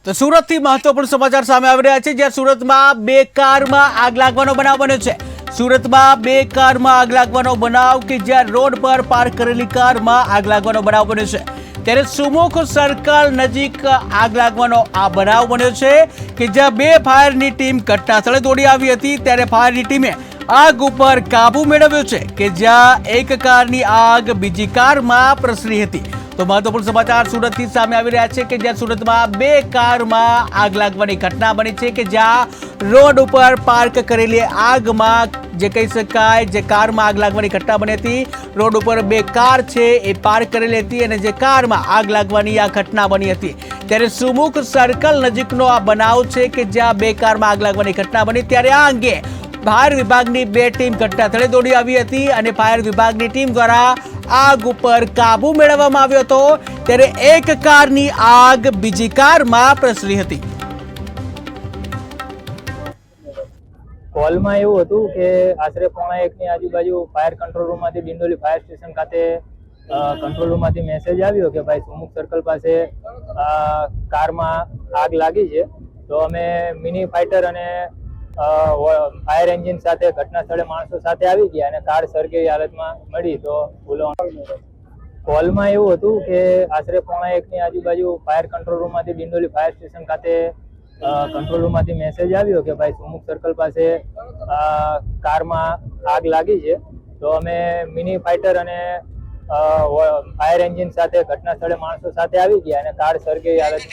તો સુરતથી મહત્વપૂર્ણ સમાચાર સામે આવી રહ્યા છે, જ્યાં સુરતમાં બે કારમાં આગ લાગવાનો બનાવ બન્યો છે। સુરતમાં બે કારમાં આગ લાગવાનો બનાવ કે જ્યાં રોડ પર પાર્ક કરેલી કારમાં આગ લાગવાનો બનાવ બન્યો છે, ત્યારે સુમુખ સર્કલ નજીક આગ લાગવાનો આ બનાવ બન્યો છે કે જ્યાં બે ફાયરની ટીમ ઘટના સ્થળે દોડી આવી હતી। ત્યારે ફાયરની ટીમે આગ ઉપર કાબુ મેળવ્યો છે કે જ્યાં એક કારની આગ બીજી કારમાં પ્રસરી હતી। તો મહત્વપૂર્ણ સમાચાર સુરતથી સામે આવી રહ્યા છે કે જ્યાં સુરતમાં બે કારમાં આગ લાગવાની ઘટના બની છે કે જ્યાં રોડ ઉપર પાર્ક કરેલી આગમાં જે કહી શકાય જે કારમાં આગ લાગવાની ઘટના બની હતી। રોડ ઉપર બે કાર છે એ પાર્ક કરેલી હતી અને જે કારમાં આગ લાગવાની આ ઘટના બની હતી। ત્યારે સુમુખ સર્કલ નજીકનો આ બનાવ છે કે જ્યાં બે કારમાં આગ લાગવાની ઘટના બની। ત્યારે આ અંગે ફાયર વિભાગની બે ટીમ ઘટના સ્થળે દોડી આવી હતી અને ફાયર વિભાગની ટીમ દ્વારા આગ ઉપર કાબુ મેળવવામાં આવ્યો હતો। ત્યારે એક કારની આગ બીજી કારમાં પ્રસરી હતી। કોલમાં એવું હતું કે આશરે 1:15 ની આજુબાજુ ફાયર કંટ્રોલ રૂમમાંથી ડિંડોલી ફાયર સ્ટેશન ખાતે કંટ્રોલ રૂમમાંથી મેસેજ આવ્યો કે ભાઈ સુમુખ સર્કલ પાસે કારમાં આગ લાગી છે। તો અમે મિની ફાઇટર અને ફાયર એન્જિન સાથે ઘટના સ્થળે માણસો સાથે આવી ગયા અને કાર સળગેલી હાલતમાં મળી। તો કોલમાં એવું હતું કે આશરે 1:15 ની આજુબાજુ ફાયર કંટ્રોલ રૂમમાંથી ડિંડોલી ફાયર સ્ટેશન ખાતે કંટ્રોલ રૂમમાંથી મેસેજ આવ્યો કે ભાઈ સુમુખ સર્કલ પાસે કારમાં આગ લાગી છે। તો અમે મિની ફાઇટર અને ફાયર એન્જિન સાથે ઘટના સ્થળે માણસો સાથે આવી ગયા અને કાર સળગેલી હાલત